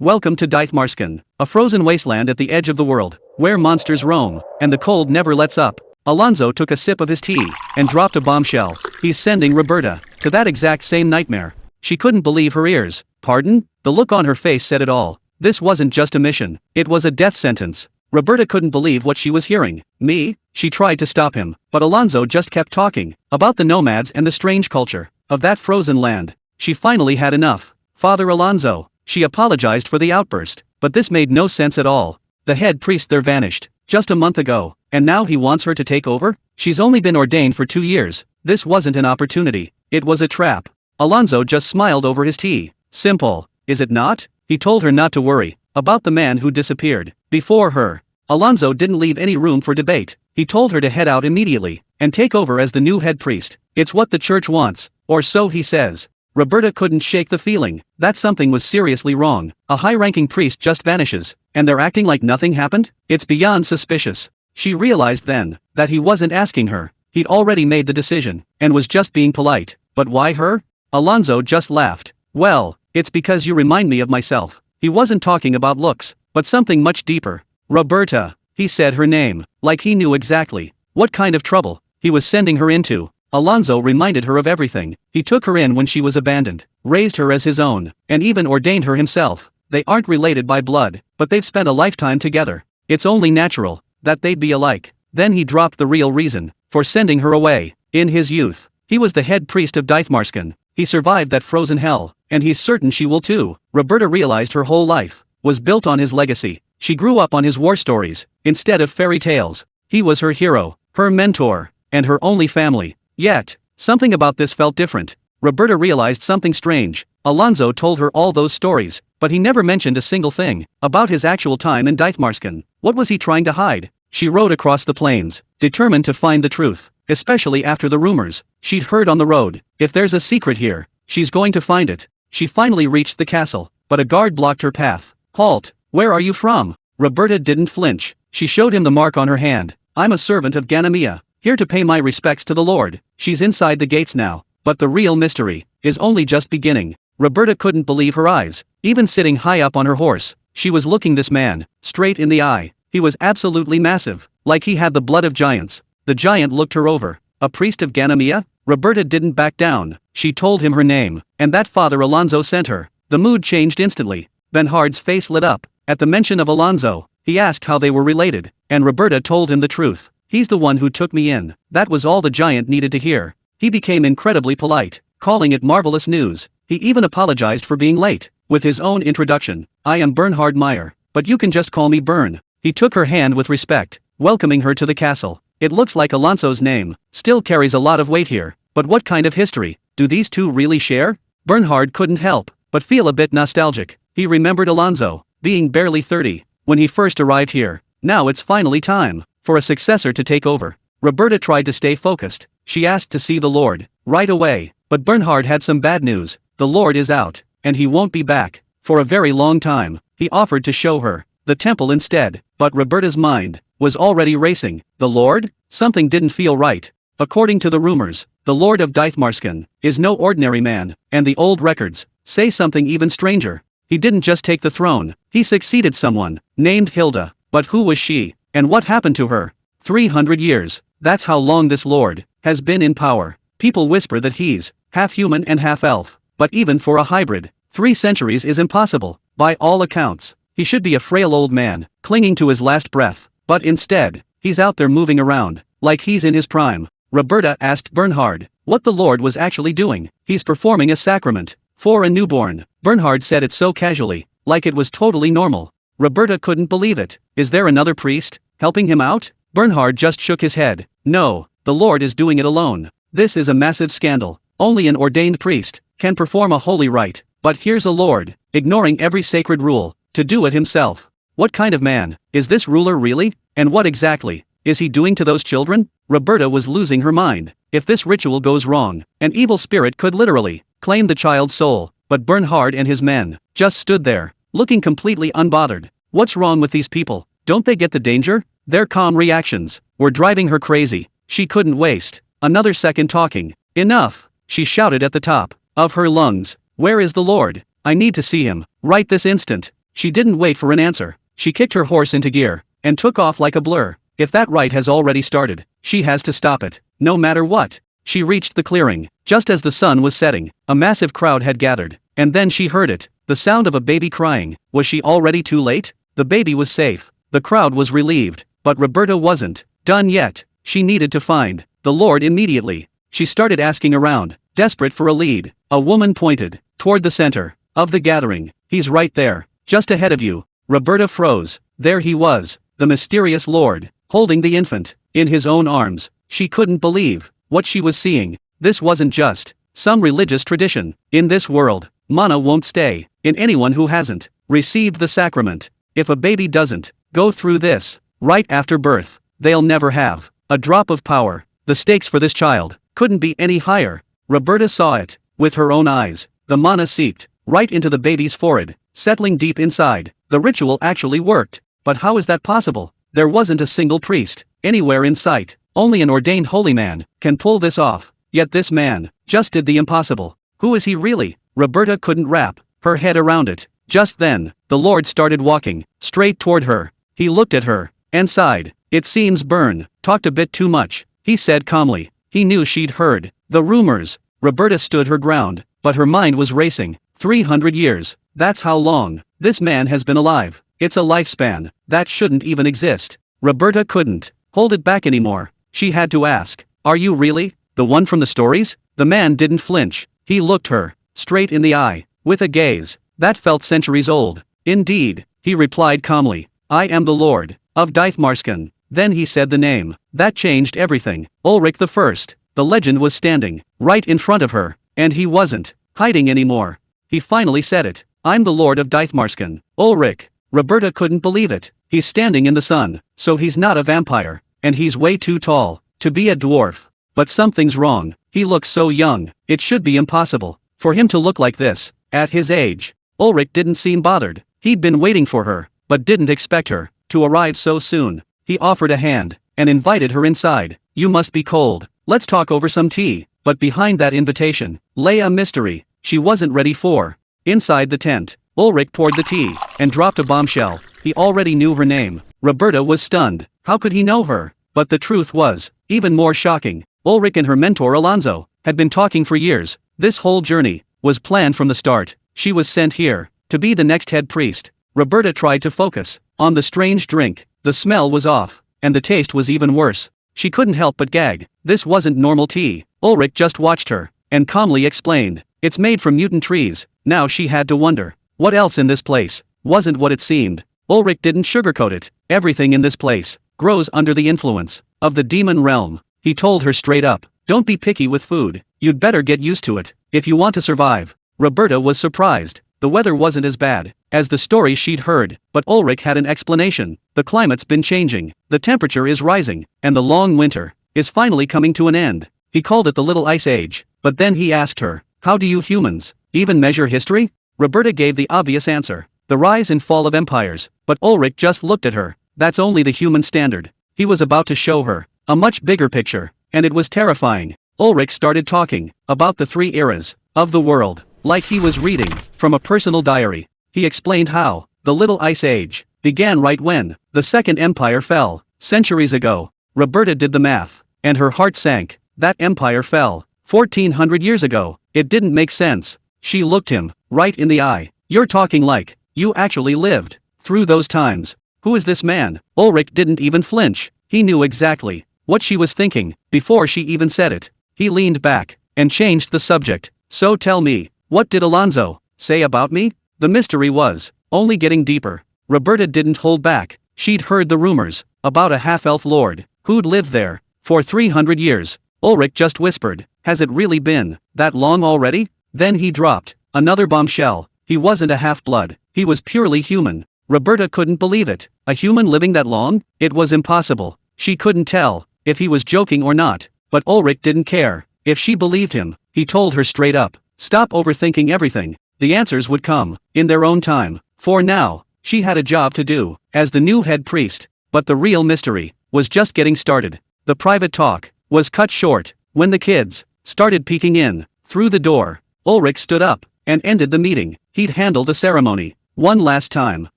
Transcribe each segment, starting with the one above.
Welcome to Dith Marskin, a frozen wasteland at the edge of the world, where monsters roam, and the cold never lets up. Alonzo took a sip of his tea, and dropped a bombshell. He's sending Roberta to that exact same nightmare. She couldn't believe her ears. Pardon? The look on her face said it all. This wasn't just a mission, it was a death sentence. Roberta couldn't believe what she was hearing. Me? She tried to stop him, but Alonzo just kept talking, about the nomads and the strange culture of that frozen land. She finally had enough. Father Alonzo. She apologized for the outburst, but this made no sense at all. The head priest there vanished, just a month ago, and now he wants her to take over? She's only been ordained for 2 years. This wasn't an opportunity, it was a trap. Alonzo just smiled over his tea. Simple, is it not? He told her not to worry about the man who disappeared before her. Alonzo didn't leave any room for debate. He told her to head out immediately and take over as the new head priest. It's what the church wants, or so he says. Roberta couldn't shake the feeling that something was seriously wrong. A high-ranking priest just vanishes, and they're acting like nothing happened? It's beyond suspicious. She realized then that he wasn't asking her. He'd already made the decision, and was just being polite. But why her? Alonzo just laughed. Well, it's because you remind me of myself. He wasn't talking about looks, but something much deeper. Roberta. He said her name, like he knew exactly what kind of trouble he was sending her into. Alonzo reminded her of everything. He took her in when she was abandoned, raised her as his own, and even ordained her himself. They aren't related by blood, but they've spent a lifetime together. It's only natural that they'd be alike. Then he dropped the real reason for sending her away. In his youth, he was the head priest of Dith Marskin. He survived that frozen hell, and he's certain she will too. Roberta realized her whole life was built on his legacy. She grew up on his war stories instead of fairy tales. He was her hero, her mentor, and her only family. Yet, something about this felt different. Roberta realized something strange. Alonzo told her all those stories, but he never mentioned a single thing about his actual time in Dith Marskin. What was he trying to hide? She rode across the plains, determined to find the truth, especially after the rumors she'd heard on the road. If there's a secret here, she's going to find it. She finally reached the castle, but a guard blocked her path. Halt! Where are you from? Roberta didn't flinch. She showed him the mark on her hand. I'm a servant of Ganymede, here to pay my respects to the Lord. She's inside the gates now, but the real mystery is only just beginning. Roberta couldn't believe her eyes. Even sitting high up on her horse, she was looking this man straight in the eye. He was absolutely massive, like he had the blood of giants. The giant looked her over. A priest of Ganymede? Roberta didn't back down. She told him her name, and that Father Alonzo sent her. The mood changed instantly. Bernhard's face lit up. At the mention of Alonzo, he asked how they were related, and Roberta told him the truth. He's the one who took me in. That was all the giant needed to hear. He became incredibly polite, calling it marvelous news. He even apologized for being late. With his own introduction, I am Bernhard Meyer, but you can just call me Bern. He took her hand with respect, welcoming her to the castle. It looks like Alonso's name still carries a lot of weight here. But what kind of history do these two really share? Bernhard couldn't help but feel a bit nostalgic. He remembered Alonzo being barely 30 when he first arrived here. Now it's finally time for a successor to take over. Roberta tried to stay focused. She asked to see the Lord right away, but Bernhard had some bad news. The Lord is out, and he won't be back for a very long time. He offered to show her the temple instead, but Roberta's mind was already racing. The Lord? Something didn't feel right. According to the rumors, the Lord of Dith Marskin is no ordinary man, and the old records say something even stranger. He didn't just take the throne, he succeeded someone named Hilda. But who was she, and what happened to her? 300 years, that's how long this Lord has been in power. People whisper that he's half human and half elf, but even for a hybrid, 3 centuries is impossible. By all accounts, he should be a frail old man, clinging to his last breath, but instead, he's out there moving around, like he's in his prime. Roberta asked Bernhard what the Lord was actually doing. He's performing a sacrament for a newborn. Bernhard said it so casually, like it was totally normal. Roberta couldn't believe it. Is there another priest helping him out? Bernhard just shook his head. No, the Lord is doing it alone. This is a massive scandal. Only an ordained priest can perform a holy rite. But here's a Lord, ignoring every sacred rule, to do it himself. What kind of man is this ruler really? And what exactly is he doing to those children? Roberta was losing her mind. If this ritual goes wrong, an evil spirit could literally claim the child's soul. But Bernhard and his men just stood there, looking completely unbothered. What's wrong with these people? Don't they get the danger? Their calm reactions were driving her crazy. She couldn't waste another second talking. Enough, she shouted at the top of her lungs. Where is the Lord? I need to see him, right this instant. She didn't wait for an answer. She kicked her horse into gear and took off like a blur. If that rite has already started, she has to stop it, no matter what. She reached the clearing just as the sun was setting. A massive crowd had gathered, and then she heard it, the sound of a baby crying. Was she already too late? The baby was safe. The crowd was relieved, but Roberta wasn't done yet. She needed to find the Lord immediately. She started asking around, desperate for a lead. A woman pointed toward the center of the gathering. He's right there, just ahead of you. Roberta froze. There he was, the mysterious Lord, holding the infant in his own arms. She couldn't believe what she was seeing. This wasn't just some religious tradition. In this world, mana won't stay in anyone who hasn't received the sacrament. If a baby doesn't go through this right after birth, they'll never have a drop of power. The stakes for this child couldn't be any higher. Roberta saw it with her own eyes. The mana seeped right into the baby's forehead, settling deep inside. The ritual actually worked. But how is that possible? There wasn't a single priest anywhere in sight. Only an ordained holy man can pull this off. Yet this man just did the impossible. Who is he really? Roberta couldn't wrap her head around it. Just then, the Lord started walking straight toward her. He looked at her and sighed. It seems Byrne talked a bit too much, he said calmly. He knew she'd heard the rumors. Roberta stood her ground, but her mind was racing. 300 years. That's how long this man has been alive. It's a lifespan that shouldn't even exist. Roberta couldn't hold it back anymore. She had to ask, are you really the one from the stories? The man didn't flinch. He looked her straight in the eye with a gaze that felt centuries old. Indeed, he replied calmly. I am the Lord of Dith Marskin. Then he said the name. That changed everything. Olrich the First. The legend was standing right in front of her, and he wasn't hiding anymore. He finally said it. I'm the Lord of Dith Marskin. Olrich. Roberta couldn't believe it. He's standing in the sun, so he's not a vampire, and he's way too tall to be a dwarf. But something's wrong. He looks so young. It should be impossible for him to look like this at his age. Olrich didn't seem bothered. He'd been waiting for her, but didn't expect her to arrive so soon. He offered a hand and invited her inside. You must be cold. Let's talk over some tea. But behind that invitation lay a mystery she wasn't ready for. Inside the tent, Olrich poured the tea and dropped a bombshell. He already knew her name. Roberta was stunned. How could he know her? But the truth was even more shocking. Olrich and her mentor Alonzo had been talking for years. This whole journey was planned from the start. She was sent here to be the next head priest. Roberta tried to focus on the strange drink. The smell was off, and the taste was even worse. She couldn't help but gag. This wasn't normal tea. Olrich just watched her and calmly explained, it's made from mutant trees. Now she had to wonder, what else in this place wasn't what it seemed. Olrich didn't sugarcoat it. Everything in this place grows under the influence of the demon realm. He told her straight up, don't be picky with food. You'd better get used to it if you want to survive. Roberta was surprised. The weather wasn't as bad as the stories she'd heard, but Olrich had an explanation. The climate's been changing, the temperature is rising, and the long winter is finally coming to an end. He called it the Little Ice Age, but then he asked her, how do you humans even measure history? Roberta gave the obvious answer, the rise and fall of empires, but Olrich just looked at her. That's only the human standard. He was about to show her a much bigger picture, and it was terrifying. Olrich started talking about the 3 eras of the world, like he was reading from a personal diary. He explained how the Little Ice Age began right when the Second Empire fell, centuries ago. Roberta did the math, and her heart sank. That empire fell 1400 years ago. It didn't make sense. She looked him right in the eye. You're talking like you actually lived through those times. Who is this man? Olrich didn't even flinch. He knew exactly what she was thinking before she even said it. He leaned back and changed the subject. So tell me, what did Alonzo say about me? The mystery was only getting deeper. Roberta didn't hold back. She'd heard the rumors about a half-elf lord who'd lived there for 300 years. Olrich just whispered, has it really been that long already? Then he dropped another bombshell. He wasn't a half-blood. He was purely human. Roberta couldn't believe it. A human living that long? It was impossible. She couldn't tell if he was joking or not. But Olrich didn't care if she believed him. He told her straight up, stop overthinking everything. The answers would come in their own time. For now, she had a job to do as the new head priest. But the real mystery was just getting started. The private talk was cut short when the kids started peeking in through the door. Olrich stood up and ended the meeting. He'd handle the ceremony one last time,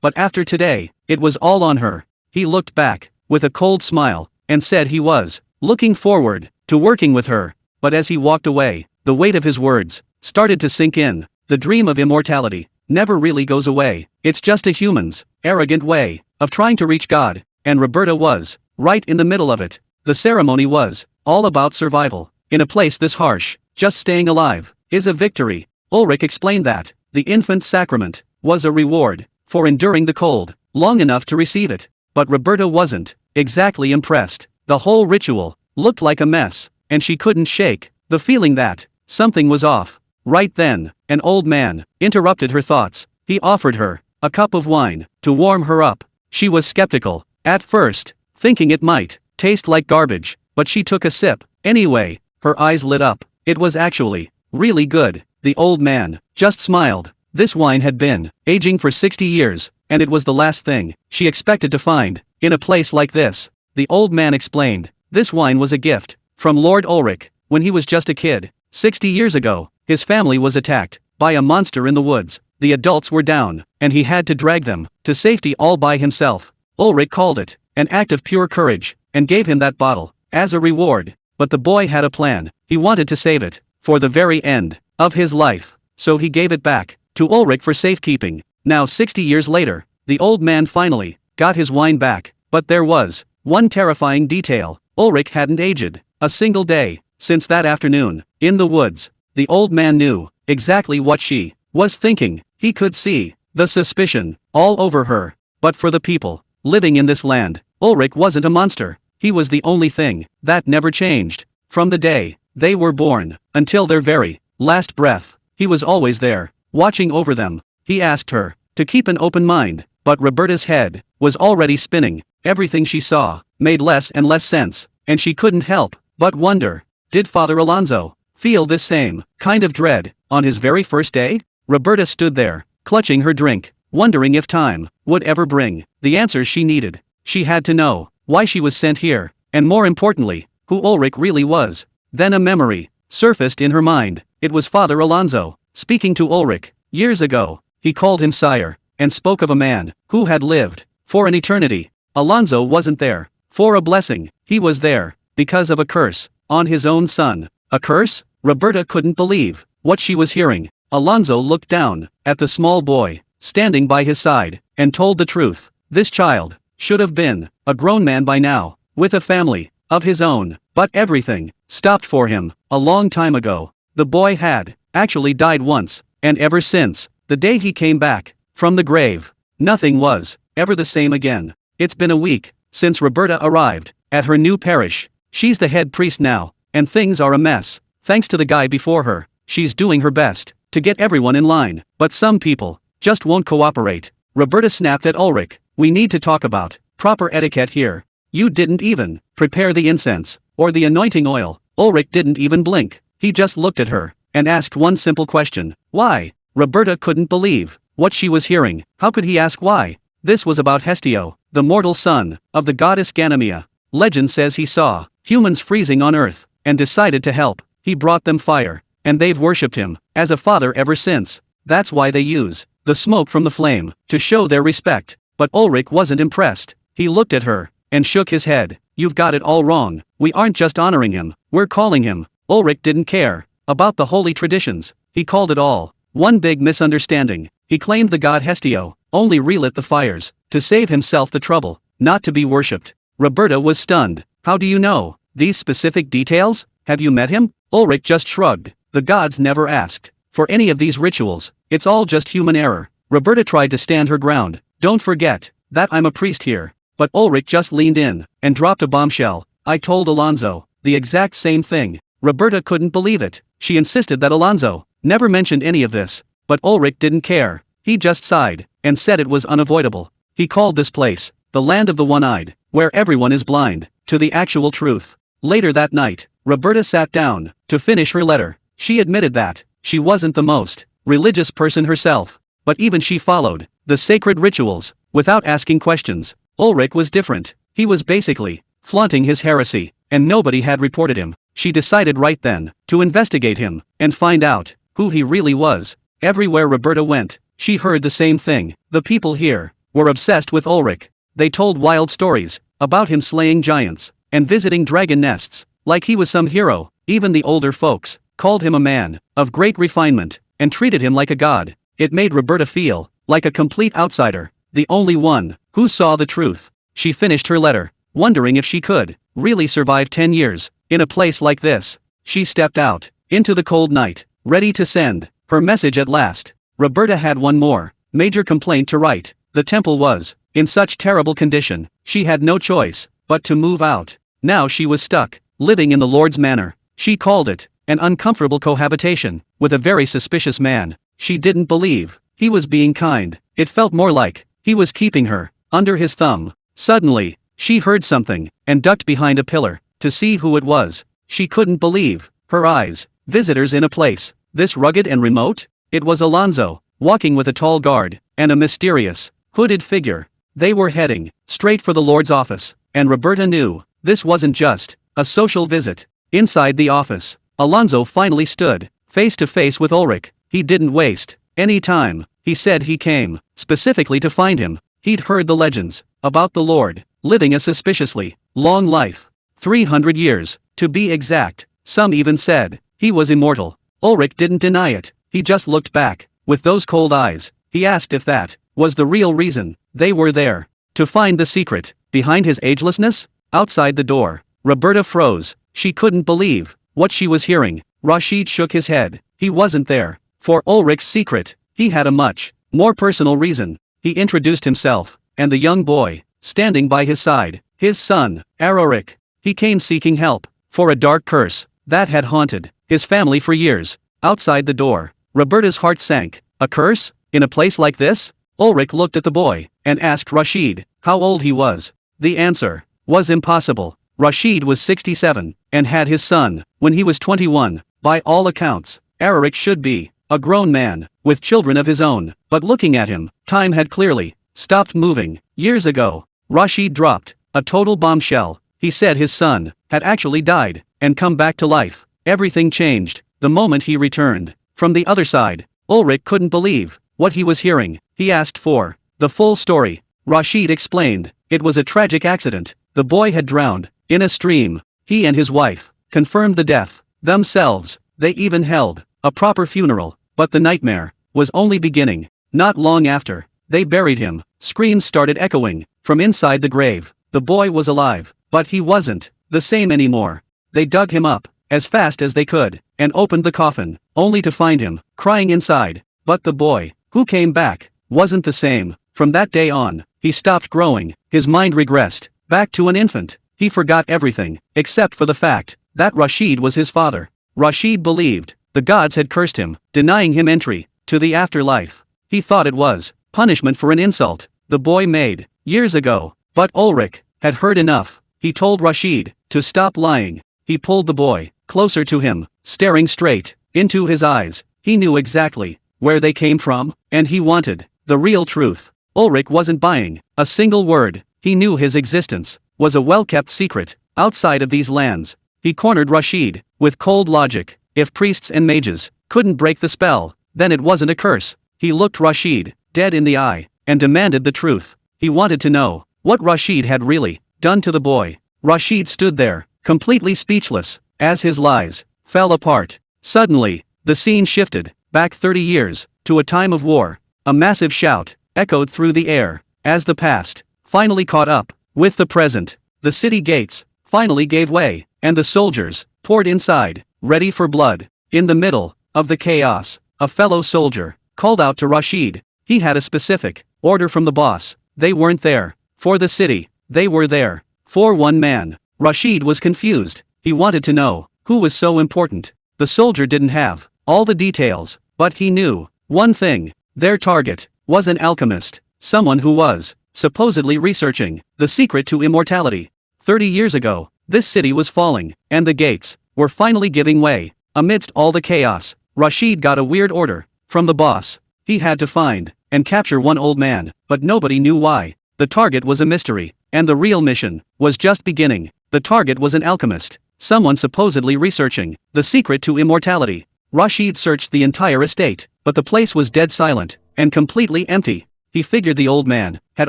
but after today, it was all on her. He looked back, with a cold smile, and said he was looking forward to working with her, but as he walked away, the weight of his words started to sink in. The dream of immortality never really goes away. It's just a human's arrogant way of trying to reach God, and Roberta was right in the middle of it. The ceremony was all about survival. In a place this harsh, just staying alive is a victory. Olrich explained that the infant sacrament was a reward for enduring the cold long enough to receive it. But Roberta wasn't exactly impressed. The whole ritual looked like a mess, and she couldn't shake the feeling that something was off. Right then, an old man interrupted her thoughts. He offered her a cup of wine to warm her up. She was skeptical at first, thinking it might taste like garbage, but she took a sip anyway. Her eyes lit up. It was actually really good. The old man just smiled. This wine had been aging for 60 years, and it was the last thing she expected to find in a place like this. The old man explained, this wine was a gift from Lord Olrich when he was just a kid. 60 years ago, his family was attacked by a monster in the woods. The adults were down, and he had to drag them to safety all by himself. Olrich called it an act of pure courage, and gave him that bottle as a reward. But the boy had a plan. He wanted to save it for the very end of his life, so he gave it back to Olrich for safekeeping. Now 60 years later, the old man finally got his wine back, but there was one terrifying detail. Olrich hadn't aged a single day since that afternoon in the woods. The old man knew exactly what she was thinking. He could see the suspicion all over her. But for the people living in this land, Olrich wasn't a monster. He was the only thing that never changed. From the day they were born until their very last breath, he was always there, watching over them. He asked her to keep an open mind, but Roberta's head was already spinning. Everything she saw made less and less sense, and she couldn't help but wonder, did Father Alonso feel this same kind of dread on his very first day? Roberta stood there, clutching her drink, wondering if time would ever bring the answers she needed. She had to know why she was sent here, and more importantly, who Olrich really was. Then a memory surfaced in her mind. It was Father Alonso speaking to Olrich. Years ago, he called him sire, and spoke of a man who had lived for an eternity. Alonso wasn't there for a blessing. He was there because of a curse on his own son. A curse? Roberta couldn't believe what she was hearing. Alonso looked down at the small boy standing by his side and told the truth. This child should have been a grown man by now, with a family of his own, but everything stopped for him a long time ago. The boy had actually died once, and ever since the day he came back from the grave, nothing was ever the same again. It's been a week since Roberta arrived at her new parish. She's the head priest now, and things are a mess. Thanks to the guy before her, she's doing her best to get everyone in line, but some people just won't cooperate. Roberta snapped at Olrich, we need to talk about proper etiquette here. You didn't even prepare the incense or the anointing oil. Olrich didn't even blink. He just looked at her and asked one simple question. Why? Roberta couldn't believe what she was hearing. How could he ask why? This was about Hestio, the mortal son of the goddess Ganymede. Legend says he saw humans freezing on earth and decided to help. He brought them fire, and they've worshipped him as a father ever since. That's why they use the smoke from the flame to show their respect. But Olrich wasn't impressed. He looked at her and shook his head. You've got it all wrong. We aren't just honoring him, we're calling him. Olrich didn't care about the holy traditions. He called it all one big misunderstanding. He claimed the god Hestio only relit the fires to save himself the trouble, not to be worshipped. Roberta was stunned. How do you know these specific details? Have you met him? Olrich just shrugged. The gods never asked for any of these rituals. It's all just human error. Roberta tried to stand her ground. Don't forget that I'm a priest here. But Olrich just leaned in and dropped a bombshell. I told Alonso the exact same thing. Roberta couldn't believe it. She insisted that Alonso never mentioned any of this. But Olrich didn't care. He just sighed and said it was unavoidable. He called this place the land of the one-eyed, where everyone is blind to the actual truth. Later that night, Roberta sat down to finish her letter. She admitted that she wasn't the most religious person herself, but even she followed the sacred rituals without asking questions. Olrich was different. He was basically flaunting his heresy, and nobody had reported him. She decided right then to investigate him and find out who he really was. Everywhere Roberta went, she heard the same thing. The people here were obsessed with Olrich. They told wild stories about him slaying giants and visiting dragon nests, like he was some hero. Even the older folks called him a man of great refinement and treated him like a god. It made Roberta feel like a complete outsider, the only one who saw the truth. She finished her letter, wondering if she could really survive 10 years in a place like this. She stepped out into the cold night, ready to send her message at last. Roberta had one more major complaint to write. The temple was in such terrible condition, she had no choice but to move out. Now she was stuck, living in the Lord's manor. She called it an uncomfortable cohabitation with a very suspicious man. She didn't believe he was being kind. It felt more like he was keeping her under his thumb. Suddenly, she heard something and ducked behind a pillar to see who it was. She couldn't believe her eyes. Visitors in a place this rugged and remote? It was Alonzo, walking with a tall guard and a mysterious, hooded figure. They were heading straight for the Lord's office, and Roberta knew this wasn't just a social visit. Inside the office, Alonzo finally stood face to face with Olrich. He didn't waste any time. He said he came specifically to find him. He'd heard the legends about the Lord living a suspiciously long life, 300 years, to be exact. Some even said he was immortal. Olrich didn't deny it. He just looked back with those cold eyes. He asked if that was the real reason they were there, to find the secret behind his agelessness. Outside the door, Roberta froze. She couldn't believe what she was hearing. Rasheed shook his head. He wasn't there for Olrich's secret. He had a much more personal reason. He introduced himself and the young boy standing by his side, his son, Olrich. He came seeking help for a dark curse that had haunted his family for years. Outside the door, Roberta's heart sank. A curse? In a place like this? Olrich looked at the boy and asked Rasheed how old he was. The answer was impossible. Rasheed was 67 and had his son when he was 21. By all accounts, Olrich should be a grown man with children of his own, but looking at him, time had clearly stopped moving. Years ago, Rasheed dropped a total bombshell. He said his son had actually died and come back to life. Everything changed the moment he returned. From the other side, Olrich couldn't believe what he was hearing. He asked for the full story. Rasheed explained. It was a tragic accident. The boy had drowned in a stream. He and his wife confirmed the death themselves. They even held a proper funeral, but the nightmare was only beginning. Not long after they buried him, screams started echoing from inside the grave. The boy was alive, but he wasn't the same anymore. They dug him up as fast as they could and opened the coffin, only to find him crying inside. But the boy who came back wasn't the same. From that day on, he stopped growing. His mind regressed back to an infant. He forgot everything except for the fact that Rasheed was his father. Rasheed believed the gods had cursed him, denying him entry to the afterlife. He thought it was punishment for an insult the boy made years ago. But Olrich had heard enough. He told Rasheed to stop lying. He pulled the boy closer to him, staring straight into his eyes. He knew exactly where they came from, and he wanted the real truth. Olrich wasn't buying a single word. He knew his existence was a well-kept secret outside of these lands. He cornered Rasheed with cold logic. If priests and mages couldn't break the spell, then it wasn't a curse. He looked Rasheed dead in the eye and demanded the truth. He wanted to know what Rasheed had really done to the boy. Rasheed stood there, completely speechless, as his lies fell apart. Suddenly, the scene shifted back 30 years to a time of war. A massive shout echoed through the air as the past finally caught up with the present. The city gates finally gave way, and the soldiers poured inside, ready for blood. In the middle of the chaos, a fellow soldier called out to Rasheed. He had a specific order from the boss. They weren't there for the city, they were there for one man. Rasheed was confused. He wanted to know who was so important. The soldier didn't have all the details, but he knew one thing: their target was an alchemist, someone who was supposedly researching the secret to immortality. 30 years ago, this city was falling, and the gates were finally giving way. Amidst all the chaos, Rasheed got a weird order from the boss. He had to find and capture one old man, but nobody knew why. The target was a mystery, and the real mission was just beginning. The target was an alchemist, someone supposedly researching the secret to immortality. Rasheed searched the entire estate, but the place was dead silent. and completely empty. He figured the old man had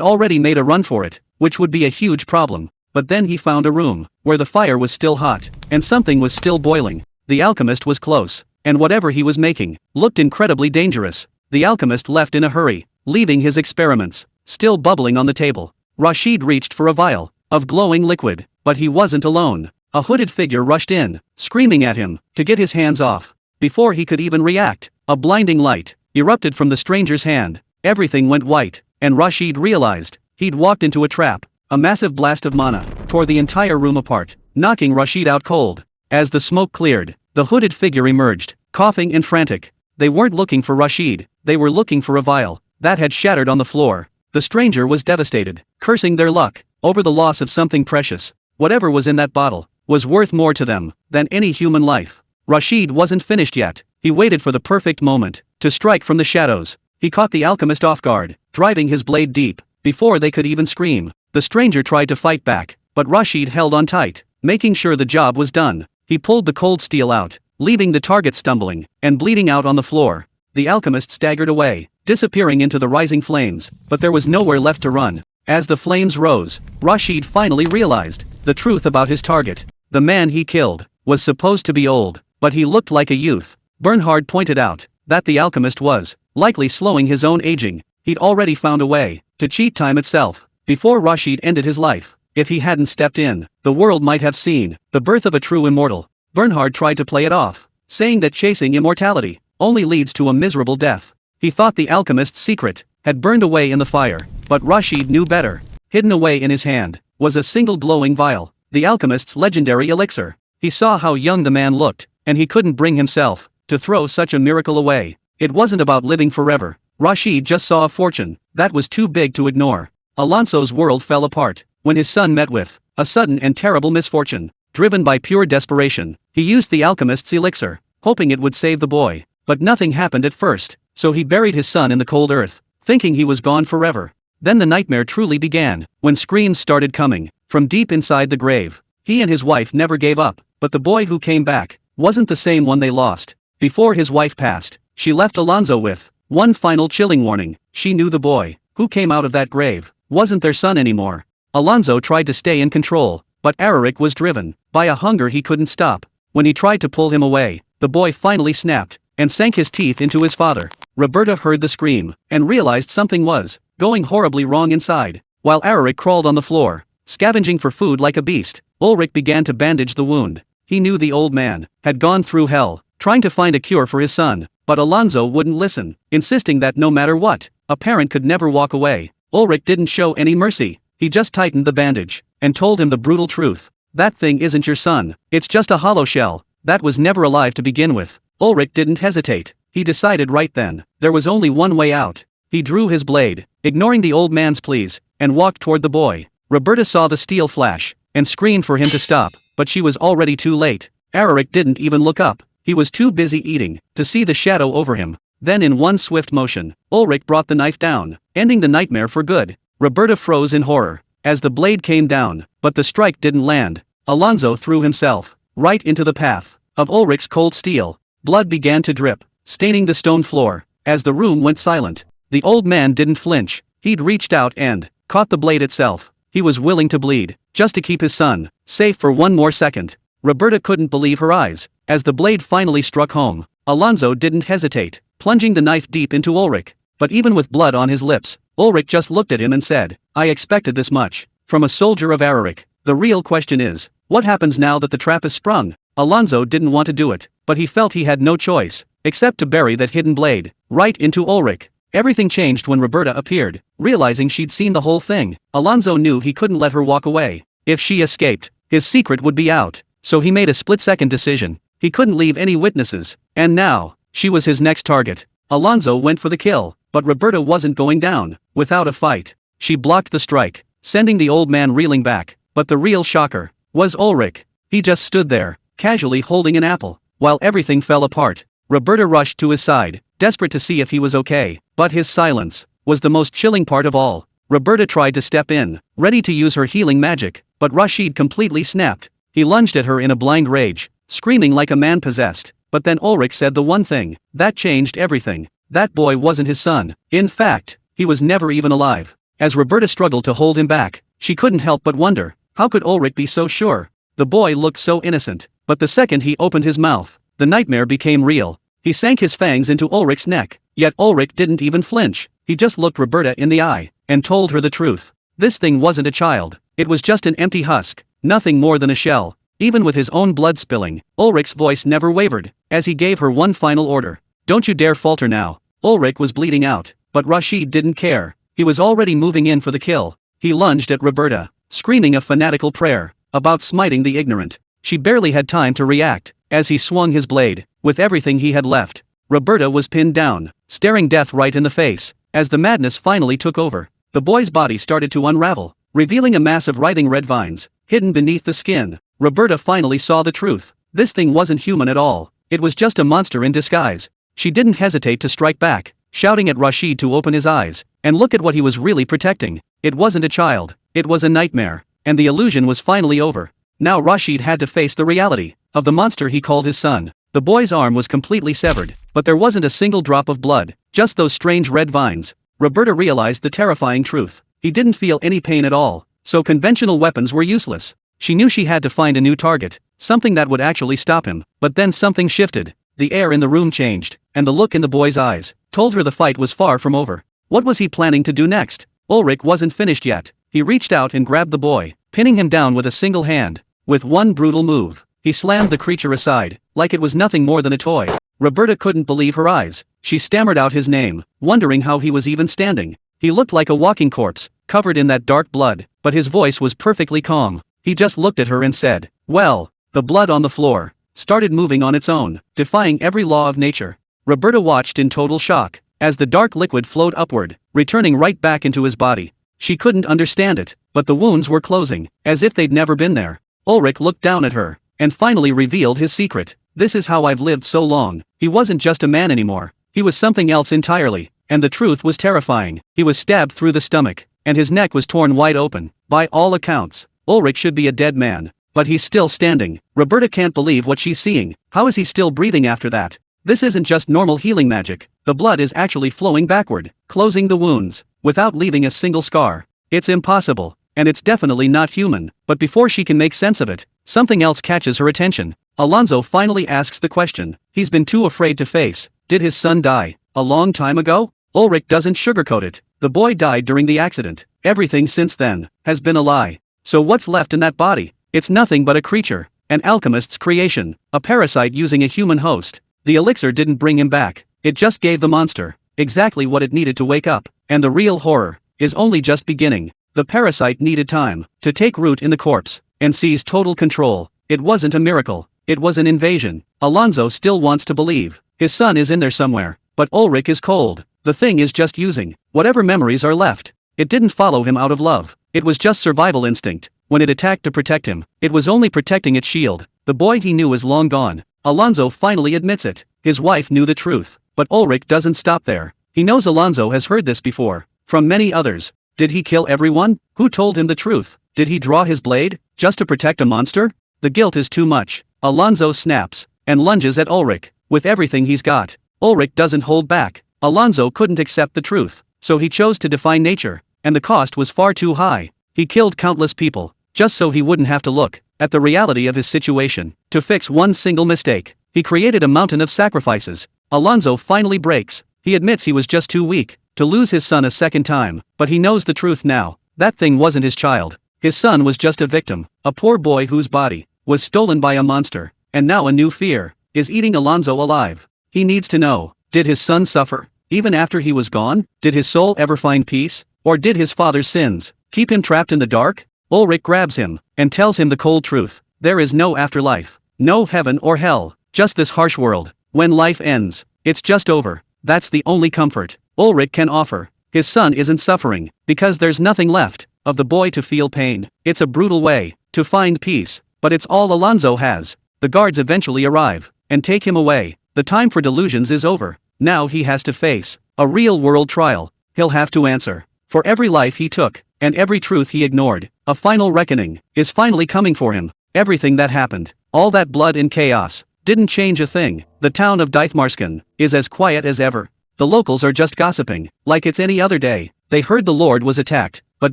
already made a run for it, which would be a huge problem. But then he found a room where the fire was still hot, and something was still boiling. The alchemist was close, and whatever he was making looked incredibly dangerous. The alchemist left in a hurry, leaving his experiments still bubbling on the table. Rasheed reached for a vial of glowing liquid, but he wasn't alone. A hooded figure rushed in, screaming at him to get his hands off. Before he could even react, a blinding light erupted from the stranger's hand. Everything went white, and Rasheed realized he'd walked into a trap. A massive blast of mana tore the entire room apart, knocking Rasheed out cold. As the smoke cleared, the hooded figure emerged, coughing and frantic. They weren't looking for Rasheed, they were looking for a vial that had shattered on the floor. The stranger was devastated, cursing their luck over the loss of something precious. Whatever was in that bottle was worth more to them than any human life. Rasheed wasn't finished yet. He waited for the perfect moment to strike from the shadows. He caught the alchemist off guard, driving his blade deep before they could even scream. The stranger tried to fight back, but Rasheed held on tight, making sure the job was done. He pulled the cold steel out, leaving the target stumbling and bleeding out on the floor. The alchemist staggered away, disappearing into the rising flames, but there was nowhere left to run. As the flames rose, Rasheed finally realized the truth about his target. The man he killed was supposed to be old, but he looked like a youth. Bernhard pointed out that the alchemist was likely slowing his own aging. He'd already found a way to cheat time itself before Rasheed ended his life. If he hadn't stepped in, the world might have seen the birth of a true immortal. Bernhard tried to play it off, saying that chasing immortality only leads to a miserable death. He thought the alchemist's secret had burned away in the fire, but Rasheed knew better. Hidden away in his hand was a single glowing vial, the alchemist's legendary elixir. He saw how young the man looked, and he couldn't bring himself to throw such a miracle away. It wasn't about living forever. Rasheed just saw a fortune that was too big to ignore. Alonso's world fell apart when his son met with a sudden and terrible misfortune. Driven by pure desperation, he used the alchemist's elixir, hoping it would save the boy. But nothing happened at first, so he buried his son in the cold earth, thinking he was gone forever. Then the nightmare truly began, when screams started coming from deep inside the grave. He and his wife never gave up, but the boy who came back wasn't the same one they lost. Before his wife passed, she left Alonso with one final chilling warning. She knew the boy who came out of that grave wasn't their son anymore. Alonso tried to stay in control, but Olrich was driven by a hunger he couldn't stop. When he tried to pull him away, the boy finally snapped and sank his teeth into his father. Roberta heard the scream and realized something was going horribly wrong inside. While Olrich crawled on the floor, scavenging for food like a beast, Olrich began to bandage the wound. He knew the old man had gone through hell trying to find a cure for his son, but Alonso wouldn't listen, insisting that no matter what, a parent could never walk away. Olrich didn't show any mercy. He just tightened the bandage and told him the brutal truth. That thing isn't your son, it's just a hollow shell that was never alive to begin with. Olrich didn't hesitate. He decided right then there was only one way out. He drew his blade, ignoring the old man's pleas, and walked toward the boy. Roberta saw the steel flash and screamed for him to stop, but she was already too late. Olrich didn't even look up. He was too busy eating to see the shadow over him. Then in one swift motion, Olrich brought the knife down, ending the nightmare for good. Roberta froze in horror as the blade came down, but the strike didn't land. Alonso threw himself right into the path of Ulrich's cold steel. Blood began to drip, staining the stone floor. As the room went silent, the old man didn't flinch. He'd reached out and caught the blade itself. He was willing to bleed, just to keep his son safe for one more second. Roberta couldn't believe her eyes. As the blade finally struck home, Alonso didn't hesitate, plunging the knife deep into Olrich. But even with blood on his lips, Olrich just looked at him and said, "I expected this much from a soldier of Olrich. The real question is, what happens now that the trap is sprung?" Alonso didn't want to do it, but he felt he had no choice except to bury that hidden blade right into Olrich. Everything changed when Roberta appeared. Realizing she'd seen the whole thing, Alonso knew he couldn't let her walk away. If she escaped, his secret would be out. So he made a split-second decision. He couldn't leave any witnesses, and now, she was his next target. Alonso went for the kill, but Roberta wasn't going down without a fight. She blocked the strike, sending the old man reeling back. But the real shocker was Olrich. He just stood there, casually holding an apple, while everything fell apart. Roberta rushed to his side, desperate to see if he was okay, but his silence was the most chilling part of all. Roberta tried to step in, ready to use her healing magic, but Rasheed completely snapped. He lunged at her in a blind rage, screaming like a man possessed. But then Olrich said the one thing that changed everything. That boy wasn't his son. In fact, he was never even alive. As Roberta struggled to hold him back, she couldn't help but wonder, how could Olrich be so sure? The boy looked so innocent, but the second he opened his mouth, the nightmare became real. He sank his fangs into Olrich's neck, yet Olrich didn't even flinch. He just looked Roberta in the eye, and told her the truth. This thing wasn't a child, it was just an empty husk, nothing more than a shell. Even with his own blood spilling, Olrich's voice never wavered, as he gave her one final order. Don't you dare falter now. Olrich was bleeding out, but Rasheed didn't care. He was already moving in for the kill. He lunged at Roberta, screaming a fanatical prayer about smiting the ignorant. She barely had time to react, as he swung his blade, with everything he had left. Roberta was pinned down, staring death right in the face. As the madness finally took over, the boy's body started to unravel, revealing a mass of writhing red vines, hidden beneath the skin. Roberta finally saw the truth. This thing wasn't human at all. It was just a monster in disguise. She didn't hesitate to strike back, shouting at Rasheed to open his eyes, and look at what he was really protecting. It wasn't a child, it was a nightmare, and the illusion was finally over. Now Rasheed had to face the reality of the monster he called his son. The boy's arm was completely severed, but there wasn't a single drop of blood, just those strange red vines. Roberta realized the terrifying truth. He didn't feel any pain at all, so conventional weapons were useless. She knew she had to find a new target, something that would actually stop him, but then something shifted. The air in the room changed, and the look in the boy's eyes told her the fight was far from over. What was he planning to do next? Olrich wasn't finished yet. He reached out and grabbed the boy, pinning him down with a single hand. With one brutal move, he slammed the creature aside, like it was nothing more than a toy. Roberta couldn't believe her eyes. She stammered out his name, wondering how he was even standing. He looked like a walking corpse, covered in that dark blood, but his voice was perfectly calm. He just looked at her and said, "Well." The blood on the floor started moving on its own, defying every law of nature. Roberta watched in total shock, as the dark liquid flowed upward, returning right back into his body. She couldn't understand it, but the wounds were closing, as if they'd never been there. Olrich looked down at her, and finally revealed his secret. This is how I've lived so long. He wasn't just a man anymore. He was something else entirely, and the truth was terrifying. He was stabbed through the stomach, and his neck was torn wide open. By all accounts, Olrich should be a dead man, but he's still standing. Roberta can't believe what she's seeing. How is he still breathing after that? This isn't just normal healing magic. The blood is actually flowing backward, closing the wounds, without leaving a single scar. It's impossible, and it's definitely not human. But before she can make sense of it, something else catches her attention. Alonzo finally asks the question he's been too afraid to face. Did his son die a long time ago? Olrich doesn't sugarcoat it. The boy died during the accident. Everything since then has been a lie. So what's left in that body? It's nothing but a creature, an alchemist's creation, a parasite using a human host. The elixir didn't bring him back. It just gave the monster exactly what it needed to wake up, and the real horror is only just beginning. The parasite needed time to take root in the corpse and seize total control. It wasn't a miracle, it was an invasion. Alonzo still wants to believe his son is in there somewhere, but Olrich is cold. The thing is just using whatever memories are left. It didn't follow him out of love. It was just survival instinct. When it attacked to protect him, it was only protecting its shield. The boy he knew is long gone. Alonzo finally admits it. His wife knew the truth, but Olrich doesn't stop there. He knows Alonzo has heard this before, from many others. Did he kill everyone? Who told him the truth? Did he draw his blade just to protect a monster? The guilt is too much. Alonzo snaps and lunges at Olrich with everything he's got. Olrich doesn't hold back. Alonzo couldn't accept the truth, so he chose to defy nature, and the cost was far too high. He killed countless people, just so he wouldn't have to look at the reality of his situation. To fix one single mistake, he created a mountain of sacrifices. Alonzo finally breaks. He admits he was just too weak to lose his son a second time, but he knows the truth now. That thing wasn't his child. His son was just a victim, a poor boy whose body was stolen by a monster, and now a new fear is eating Alonzo alive. He needs to know, did his son suffer even after he was gone? Did his soul ever find peace? Or did his father's sins keep him trapped in the dark? Olrich grabs him and tells him the cold truth. There is no afterlife, no heaven or hell, just this harsh world. When life ends, it's just over. That's the only comfort Olrich can offer. His son isn't suffering because there's nothing left of the boy to feel pain. It's a brutal way to find peace, but it's all Alonzo has. The guards eventually arrive and take him away. The time for delusions is over. Now he has to face a real-world trial. He'll have to answer for every life he took and every truth he ignored. A final reckoning is finally coming for him. Everything that happened, all that blood and chaos, didn't change a thing. The town of Dith Marskin is as quiet as ever. The locals are just gossiping, like it's any other day. They heard the Lord was attacked, but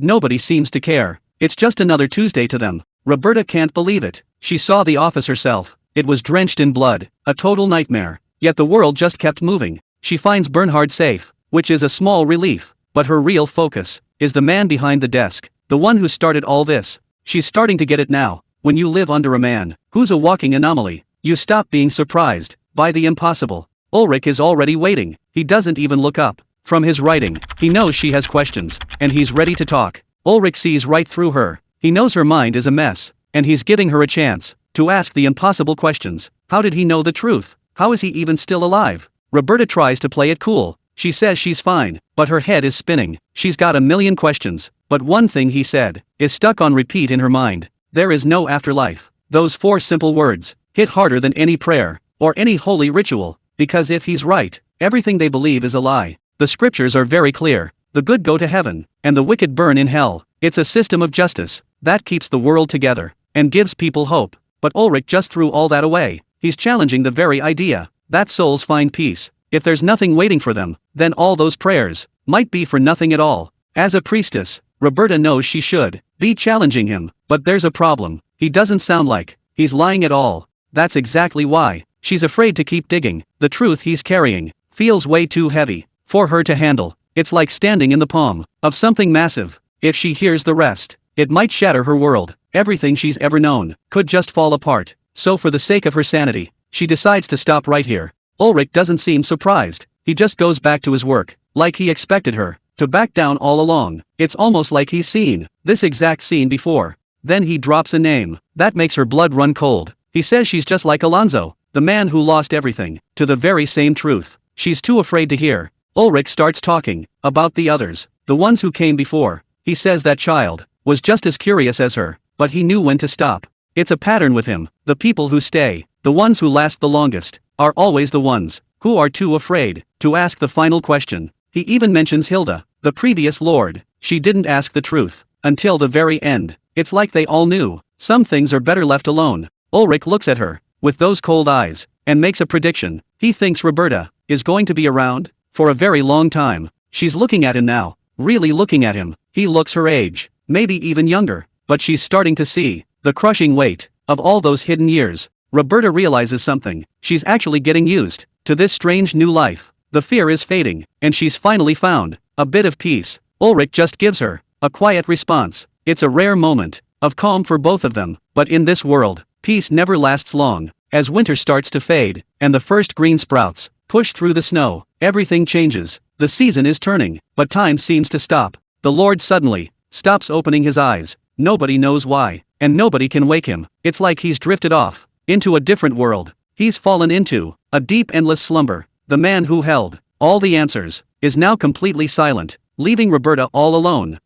nobody seems to care. It's just another Tuesday to them. Roberta can't believe it. She saw the office herself. It was drenched in blood, a total nightmare. Yet the world just kept moving. She finds Bernhard safe, which is a small relief, but her real focus is the man behind the desk, the one who started all this. She's starting to get it now. When you live under a man who's a walking anomaly, you stop being surprised by the impossible. Olrich is already waiting. He doesn't even look up. From his writing, he knows she has questions, and he's ready to talk. Olrich sees right through her. He knows her mind is a mess, and he's giving her a chance to ask the impossible questions. How did he know the truth? How is he even still alive? Roberta tries to play it cool. She says she's fine, but her head is spinning. She's got a million questions, but one thing he said is stuck on repeat in her mind. There is no afterlife. Those 4 simple words hit harder than any prayer or any holy ritual, because if he's right, everything they believe is a lie. The scriptures are very clear. The good go to heaven, and the wicked burn in hell. It's a system of justice that keeps the world together and gives people hope. But Olrich just threw all that away. He's challenging the very idea that souls find peace. If there's nothing waiting for them, then all those prayers might be for nothing at all. As a priestess, Roberta knows she should be challenging him, but there's a problem. He doesn't sound like he's lying at all. That's exactly why she's afraid to keep digging. The truth he's carrying feels way too heavy for her to handle. It's like standing in the palm of something massive. If she hears the rest, it might shatter her world. Everything she's ever known could just fall apart. So for the sake of her sanity, she decides to stop right here. Olrich doesn't seem surprised. He just goes back to his work, like he expected her to back down all along. It's almost like he's seen this exact scene before. Then he drops a name that makes her blood run cold. He says she's just like Alonzo, the man who lost everything, to the very same truth she's too afraid to hear. Olrich starts talking about the others, the ones who came before. He says that child was just as curious as her, but he knew when to stop. It's a pattern with him. The people who stay, the ones who last the longest, are always the ones who are too afraid to ask the final question. He even mentions Hilda, the previous lord. She didn't ask the truth until the very end. It's like they all knew. Some things are better left alone. Olrich looks at her with those cold eyes and makes a prediction. He thinks Roberta is going to be around for a very long time. She's looking at him now, really looking at him. He looks her age, maybe even younger, but she's starting to see the crushing weight of all those hidden years. Roberta realizes something. She's actually getting used to this strange new life. The fear is fading, and she's finally found a bit of peace. Olrich just gives her a quiet response. It's a rare moment of calm for both of them, but in this world, peace never lasts long. As winter starts to fade, and the first green sprouts push through the snow, everything changes. The season is turning, but time seems to stop. The Lord suddenly stops opening his eyes. Nobody knows why, and nobody can wake him. It's like he's drifted off into a different world. He's fallen into a deep endless slumber. The man who held all the answers is now completely silent, leaving Roberta all alone.